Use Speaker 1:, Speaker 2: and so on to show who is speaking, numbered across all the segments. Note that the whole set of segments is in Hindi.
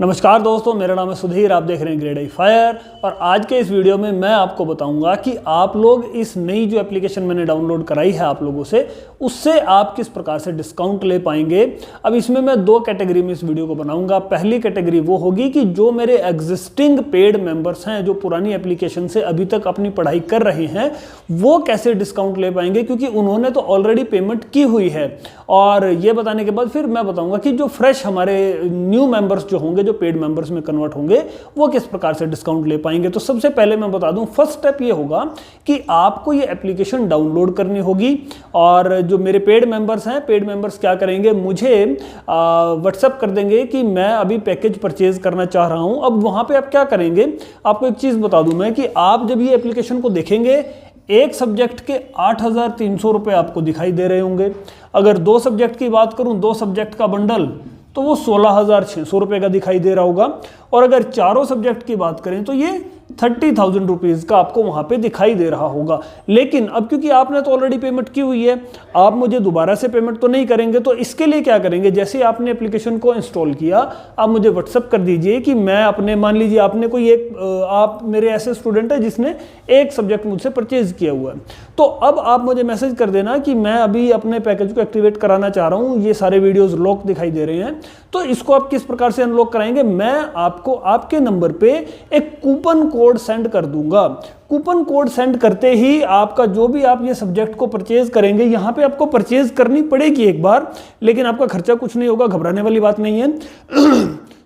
Speaker 1: नमस्कार दोस्तों, मेरा नाम है सुधीर। आप देख रहे हैं ग्रेड आई फायर और आज के इस वीडियो में मैं आपको बताऊंगा कि आप लोग इस नई जो एप्लीकेशन मैंने डाउनलोड कराई है आप लोगों से, उससे आप किस प्रकार से डिस्काउंट ले पाएंगे। अब इसमें मैं दो कैटेगरी में इस वीडियो को बनाऊंगा। पहली कैटेगरी वो होगी कि जो मेरे एग्जिस्टिंग पेड मेंबर्स हैं, जो पुरानी एप्लीकेशन से अभी तक अपनी पढ़ाई कर रहे हैं, वो कैसे डिस्काउंट ले पाएंगे, क्योंकि उन्होंने तो ऑलरेडी पेमेंट की हुई है। और ये बताने के बाद फिर मैं बताऊंगा कि जो फ्रेश हमारे न्यू मेंबर्स जो होंगे, जो पेड मेंबर्स में कन्वर्ट होंगे, वो किस प्रकार से डिस्काउंट ले पाएंगे। तो सबसे पहले मैं बता दूं, फर्स्ट स्टेप ये होगा कि आपको ये एप्लीकेशन डाउनलोड करनी होगी। और जो मेरे पेड मेंबर्स हैं, पेड मेंबर्स क्या करेंगे, मुझे व्हाट्सएप कर देंगे कि मैं अभी पैकेज परचेज करना चाह रहा हूं। अब वहां पे आप क्या करेंगे, आपको एक चीज बता दूं मैं कि आप जब ये एप्लीकेशन को देखेंगे, एक सब्जेक्ट के 8,300 रुपये आपको दिखाई दे रहे होंगे। अगर दो सब्जेक्ट की बात करूं, दो सब्जेक्ट का बंडल, तो वो 16,600 रुपये का दिखाई दे रहा होगा। और अगर चारों सब्जेक्ट की बात करें तो ये 30,000 रुपीज़ का आपको वहाँ पे दिखाई दे रहा होगा। लेकिन अब क्योंकि आपने तो ऑलरेडी पेमेंट की हुई है, आप मुझे दोबारा से पेमेंट तो नहीं करेंगे। तो इसके लिए क्या करेंगे, जैसे आपने एप्लीकेशन को इंस्टॉल किया, आप मुझे व्हाट्सअप कर दीजिए कि मैं अपने, मान लीजिए आपने कोई एक, आप मेरे ऐसे स्टूडेंट है जिसने एक सब्जेक्ट मुझसे परचेज किया हुआ है, तो अब आप मुझे मैसेज कर देना कि मैं अभी अपने पैकेज को एक्टिवेट कराना चाह रहा हूँ, ये सारे वीडियोस लॉक दिखाई दे रहे हैं, तो इसको आप किस प्रकार से अनलॉक कराएंगे। मैं आपको आपके नंबर पे एक कूपन कोड सेंड कर दूंगा। कूपन कोड सेंड करते ही आपका जो भी आप ये सब्जेक्ट को परचेज करेंगे, यहाँ पे आपको परचेज करनी पड़ेगी एक बार, लेकिन आपका खर्चा कुछ नहीं होगा, घबराने वाली बात नहीं है।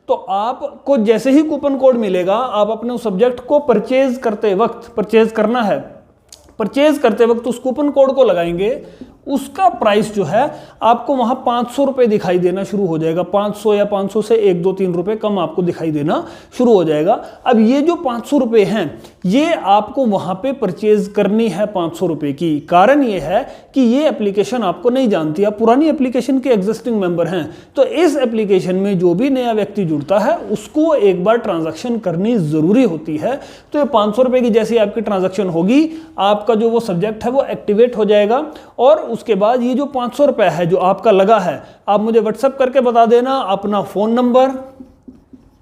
Speaker 1: तो आपको जैसे ही कूपन कोड मिलेगा, आप अपने उस सब्जेक्ट को परचेज करते वक्त, परचेज करना है, परचेज करते वक्त उस कूपन कोड को लगाएंगे, उसका प्राइस जो है आपको वहां 500 रुपये दिखाई देना शुरू हो जाएगा। 500 या 500 से 1, 2, 3 रुपये कम आपको दिखाई देना शुरू हो जाएगा। अब ये जो 500 रुपये हैं, ये आपको वहां पे परचेज करनी है 500 रुपये की। कारण ये है कि ये एप्लीकेशन आपको नहीं जानती, आप पुरानी एप्लीकेशन के एग्जिस्टिंग मेंबर हैं, तो इस एप्लीकेशन में जो भी नया व्यक्ति जुड़ता है उसको एक बार ट्रांजैक्शन करनी जरूरी होती है। तो ये 500 रुपये की जैसी आपकी ट्रांजैक्शन होगी, आपका जो वो सब्जेक्ट है वो एक्टिवेट हो जाएगा। और उसके बाद ये जो 500 रुपये है जो आपका लगा है, आप मुझे व्हाट्सएप करके बता देना, अपना फ़ोन नंबर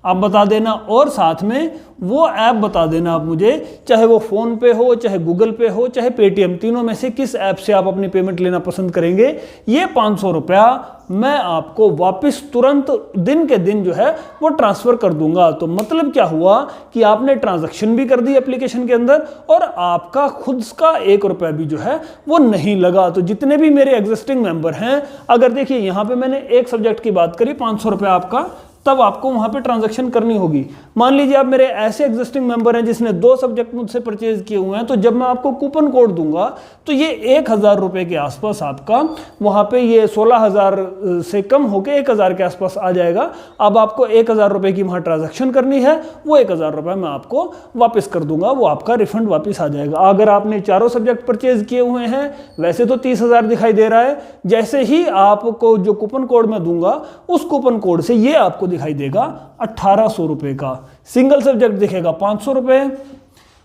Speaker 1: आप बता देना और साथ में वो ऐप बता देना आप मुझे, चाहे वो फ़ोन पे हो, चाहे गूगल पे हो, चाहे पेटीएम, तीनों में से किस ऐप से आप अपनी पेमेंट लेना पसंद करेंगे। ये 500 रुपया मैं आपको वापस तुरंत दिन के दिन जो है वो ट्रांसफ़र कर दूंगा। तो मतलब क्या हुआ कि आपने ट्रांजैक्शन भी कर दी एप्लीकेशन के अंदर और आपका खुद का 1 रुपया भी जो है वो नहीं लगा। तो जितने भी मेरे एग्जिस्टिंग मेंबर हैं, अगर देखिए यहाँ पे मैंने एक सब्जेक्ट की बात करी, 500 रुपया आपका, तब आपको वहां पे ट्रांजैक्शन करनी होगी। मान लीजिए आप मेरे ऐसे एग्जिस्टिंग मेंबर हैं जिसने 2 सब्जेक्ट मुझसे परचेज किए हुए हैं, तो जब मैं आपको कूपन कोड दूंगा तो ये 1,000 रुपये के आसपास आपका वहां पे, ये 16,000 से कम होकर 1,000 के आसपास आ जाएगा। अब आपको 1,000 रुपये की वहां ट्रांजैक्शन करनी है, वो 1,000 रुपये मैं आपको वापस कर दूंगा, वो आपका रिफंड वापस आ जाएगा। अगर आपने चारों सब्जेक्ट परचेज किए हुए हैं, वैसे तो 30,000 दिखाई दे रहा है, जैसे ही आपको जो कूपन कोड मैं दूंगा, उस कूपन कोड से ये आपको दिखाई देगा 1,800 रुपये का। सिंगल सब्जेक्ट दिखेगा 500 रुपये,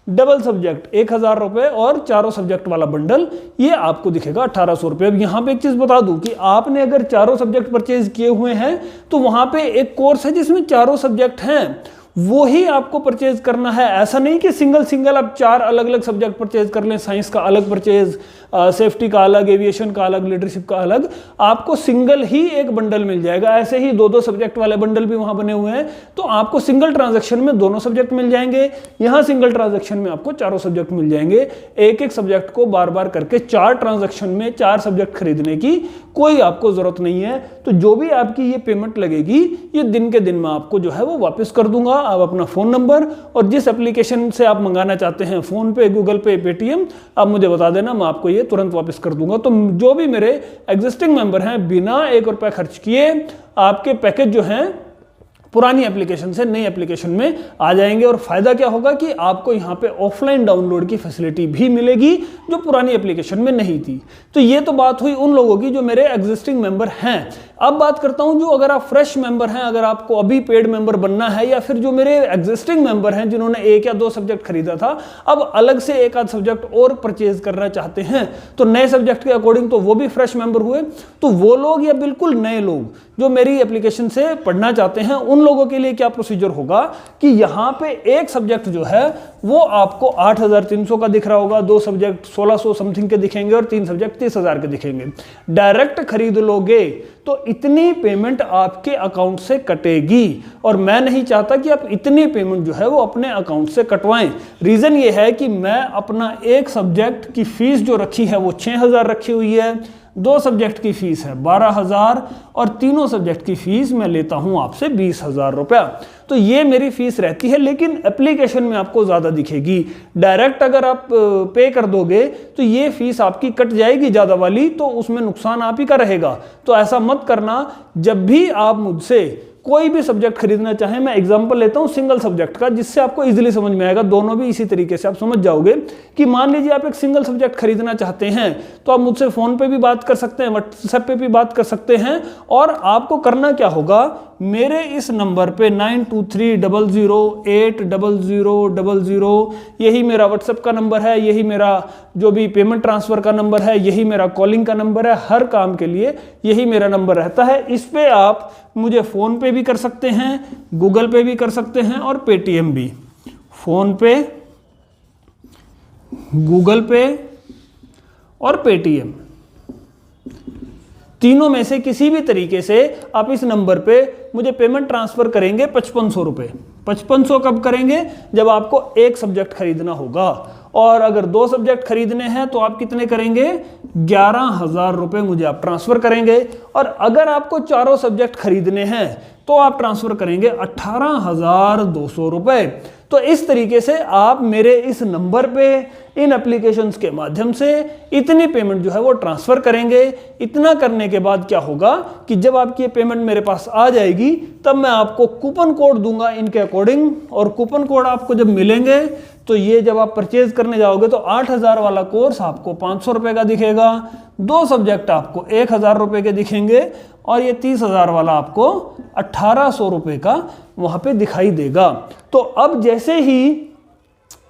Speaker 1: डबल सब्जेक्ट 1,000 रुपये और चारों सब्जेक्ट वाला बंडल ये आपको दिखेगा 1,800 रुपये। अब यहाँ पे एक चीज़ बता दूं कि आपने अगर चारों सब्जेक्ट परचेज किए हुए हैं तो वहाँ पे एक कोर्स है जिसमें चारों सब्जेक्ट हैं, वो ही आपको परचेज करना है। ऐसा नहीं कि सिंगल आप 4 अलग अलग सब्जेक्ट परचेज कर लें, साइंस का अलग परचेज, सेफ्टी का अलग, एविएशन का अलग, लीडरशिप का अलग, आपको सिंगल ही एक बंडल मिल जाएगा। ऐसे ही 2-2 सब्जेक्ट वाले बंडल भी वहां बने हुए हैं, तो आपको सिंगल ट्रांजैक्शन में दोनों सब्जेक्ट मिल जाएंगे, यहाँ सिंगल ट्रांजैक्शन में आपको चारों सब्जेक्ट मिल जाएंगे। एक सब्जेक्ट को बार बार करके 4 ट्रांजैक्शन में 4 सब्जेक्ट खरीदने की कोई आपको जरूरत नहीं है। तो जो भी आपकी ये पेमेंट लगेगी, ये दिन के दिन में आपको जो है वो वापस कर दूंगा। आप अपना फ़ोन नंबर और जिस एप्लीकेशन से आप मंगाना चाहते हैं, फ़ोन पे, गूगल पे, पेटीएम, आप मुझे बता देना, मैं आपको ये तुरंत वापस कर दूंगा। तो जो भी मेरे एग्जिस्टिंग मेंबर हैं, बिना 1 रुपया खर्च किए आपके पैकेज जो हैं पुरानी एप्लीकेशन से नई एप्लीकेशन में आ जाएंगे। और फायदा क्या होगा कि आपको यहाँ पे ऑफलाइन डाउनलोड की फैसिलिटी भी मिलेगी जो पुरानी एप्लीकेशन में नहीं थी। तो ये तो बात हुई उन लोगों की जो मेरे एग्जिस्टिंग मेंबर हैं। अब बात करता हूं जो अगर आप फ्रेश मेंबर हैं, अगर आपको अभी पेड मेंबर बनना है, या फिर जो मेरे एग्जिस्टिंग मेंबर हैं जिन्होंने 1 या 2 सब्जेक्ट खरीदा था, अब अलग से 1 आध सब्जेक्ट और परचेज करना चाहते हैं, तो नए सब्जेक्ट के अकॉर्डिंग तो वो भी फ्रेश मेंबर हुए। तो वो लोग या बिल्कुल नए लोग जो मेरी एप्लीकेशन से पढ़ना चाहते हैं, उन लोगों के लिए क्या प्रोसीजर होगा कि यहाँ पे एक सब्जेक्ट जो है वो आपको 8,300 का दिख रहा होगा, 2 सब्जेक्ट 1,600 समथिंग के दिखेंगे और 3 सब्जेक्ट 30,000 के दिखेंगे। डायरेक्ट खरीद लोगे तो इतनी पेमेंट आपके अकाउंट से कटेगी, और मैं नहीं चाहता कि आप इतनी पेमेंट जो है वो अपने अकाउंट से कटवाएं। रीजन ये है कि मैं अपना एक सब्जेक्ट की फीस जो रखी है वो 6,000 रखी हुई है, 2 सब्जेक्ट की फीस है 12,000 और तीनों सब्जेक्ट की फीस मैं लेता हूं आपसे 20,000 रुपया। तो ये मेरी फीस रहती है, लेकिन एप्लीकेशन में आपको ज़्यादा दिखेगी। डायरेक्ट अगर आप पे कर दोगे तो ये फीस आपकी कट जाएगी ज़्यादा वाली, तो उसमें नुकसान आप ही का रहेगा। तो ऐसा मत करना। जब भी आप मुझसे कोई भी सब्जेक्ट खरीदना चाहें, मैं एग्जांपल लेता हूं सिंगल सब्जेक्ट का, जिससे आपको इजीली समझ में आएगा, दोनों भी इसी तरीके से आप समझ जाओगे कि मान लीजिए आप एक सिंगल सब्जेक्ट खरीदना चाहते हैं, तो आप मुझसे फ़ोन पे भी बात कर सकते हैं, व्हाट्सएप पे भी बात कर सकते हैं। और आपको करना क्या होगा, मेरे इस नंबर पे 9230080000 यही मेरा व्हाट्सएप का नंबर है, यही मेरा जो भी पेमेंट ट्रांसफ़र का नंबर है, यही मेरा कॉलिंग का नंबर है, हर काम के लिए यही मेरा नंबर रहता है। इस पे आप मुझे फ़ोन पे भी कर सकते हैं, गूगल पे भी कर सकते हैं और पेटीएम भी। फ़ोन पे, गूगल पे और पेटीएम, तीनों में से किसी भी तरीके से आप इस नंबर पे मुझे पेमेंट ट्रांसफ़र करेंगे 5,500 रुपये। 5,500 कब करेंगे, जब आपको एक सब्जेक्ट खरीदना होगा, और अगर 2 सब्जेक्ट खरीदने हैं तो आप कितने करेंगे, 11,000 रुपये मुझे आप ट्रांसफ़र करेंगे। और अगर आपको चारों सब्जेक्ट खरीदने हैं तो आप ट्रांसफ़र करेंगे 18,200 रुपये। तो इस तरीके से आप मेरे इस नंबर पे इन एप्लीकेशंस के माध्यम से इतनी पेमेंट जो है वो ट्रांसफ़र करेंगे। इतना करने के बाद क्या होगा कि जब आपकी ये पेमेंट मेरे पास आ जाएगी, तब मैं आपको कूपन कोड दूंगा इनके अकॉर्डिंग, और कूपन कोड आपको जब मिलेंगे तो ये जब आप परचेज करने जाओगे तो 8,000 वाला कोर्स आपको 500 रुपये का दिखेगा, 2 सब्जेक्ट आपको 1,000 रुपये के दिखेंगे, और ये 30,000 वाला आपको 1,800 रुपये का वहाँ पे दिखाई देगा। तो अब जैसे ही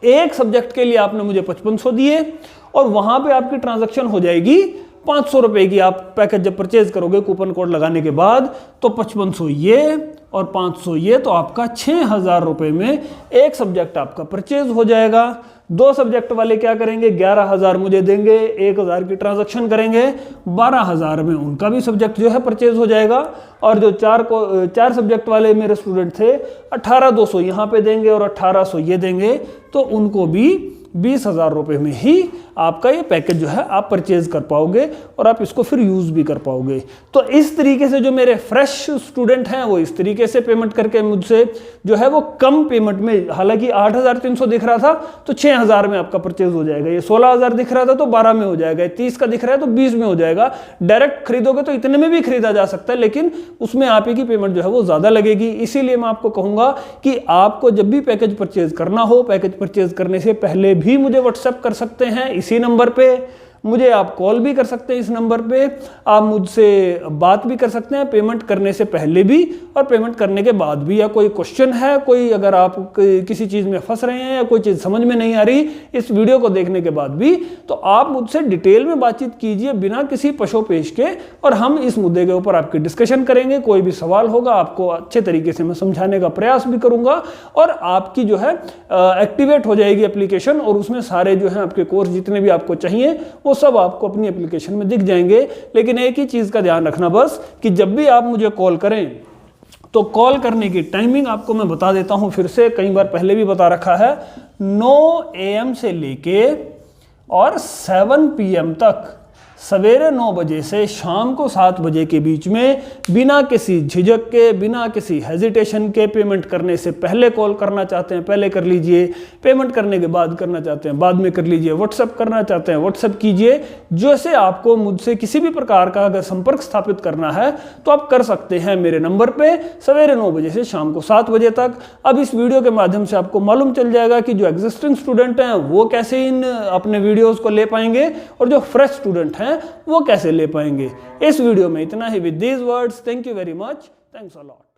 Speaker 1: एक सब्जेक्ट के लिए आपने मुझे 5,500 दिए और वहाँ पे आपकी ट्रांजैक्शन हो जाएगी 500 रुपये की, आप पैकेज जब परचेज करोगे कूपन कोड लगाने के बाद, तो 5,500 ये और 500 ये, तो आपका 6,000 रुपये में एक सब्जेक्ट आपका परचेज हो जाएगा। 2 सब्जेक्ट वाले क्या करेंगे, 11,000 मुझे देंगे, 1,000 की ट्रांजैक्शन करेंगे, 12,000 में उनका भी सब्जेक्ट जो है परचेज हो जाएगा। और जो 4 सब्जेक्ट वाले मेरे स्टूडेंट थे, 18,200 यहाँ पे देंगे और 1,800 ये देंगे, तो उनको भी 20,000 रुपये में ही आपका ये पैकेज जो है आप परचेज कर पाओगे, और आप इसको फिर यूज़ भी कर पाओगे। तो इस तरीके से जो मेरे फ्रेश स्टूडेंट हैं वो इस तरीके से पेमेंट करके मुझसे जो है वो कम पेमेंट में, हालांकि 8,300 दिख रहा था तो 6,000 में आपका परचेज हो जाएगा, ये 16,000 दिख रहा था तो 12 में हो जाएगा, 30 का दिख रहा है तो 20 में हो जाएगा। डायरेक्ट खरीदोगे तो इतने में भी खरीदा जा सकता है, लेकिन उसमें आप ही की पेमेंट जो है वो ज़्यादा लगेगी। इसीलिए मैं आपको कहूँगा कि आपको जब भी पैकेज परचेज करना हो, पैकेज परचेज करने से पहले भी मुझे व्हाट्सएप कर सकते हैं इसी नंबर पे, मुझे आप कॉल भी कर सकते हैं इस नंबर पे, आप मुझसे बात भी कर सकते हैं पेमेंट करने से पहले भी और पेमेंट करने के बाद भी। या कोई क्वेश्चन है, कोई अगर आप किसी चीज़ में फंस रहे हैं या कोई चीज़ समझ में नहीं आ रही इस वीडियो को देखने के बाद भी, तो आप मुझसे डिटेल में बातचीत कीजिए बिना किसी पशोपेश के, और हम इस मुद्दे के ऊपर आपकी डिस्कशन करेंगे। कोई भी सवाल होगा आपको अच्छे तरीके से मैं समझाने का प्रयास भी करूँगा, और आपकी जो है एक्टिवेट हो जाएगी एप्लीकेशन, और उसमें सारे जो है आपके कोर्स जितने भी आपको चाहिए वो सब आपको अपनी एप्लीकेशन में दिख जाएंगे। लेकिन एक ही चीज का ध्यान रखना बस, कि जब भी आप मुझे कॉल करें तो कॉल करने की टाइमिंग आपको मैं बता देता हूं, फिर से कई बार पहले भी बता रखा है, 9 AM से लेके और 7 PM तक, सवेरे 9 बजे से शाम को 7 बजे के बीच में, बिना किसी झिझक के, बिना किसी हेजिटेशन के, पेमेंट करने से पहले कॉल करना चाहते हैं पहले कर लीजिए, पेमेंट करने के बाद करना चाहते हैं बाद में कर लीजिए, व्हाट्सएप करना चाहते हैं व्हाट्सएप कीजिए। जैसे आपको मुझसे किसी भी प्रकार का अगर संपर्क स्थापित करना है तो आप कर सकते हैं मेरे नंबर पे, सवेरे 9 बजे से शाम को 7 बजे तक। अब इस वीडियो के माध्यम से आपको मालूम चल जाएगा कि जो एग्जिस्टिंग स्टूडेंट हैं वो कैसे इन अपने वीडियोज़ को ले पाएंगे, और जो फ्रेश स्टूडेंट हैं है वो कैसे ले पाएंगे। इस वीडियो में इतना ही। With these words, thank you very much, thanks a lot.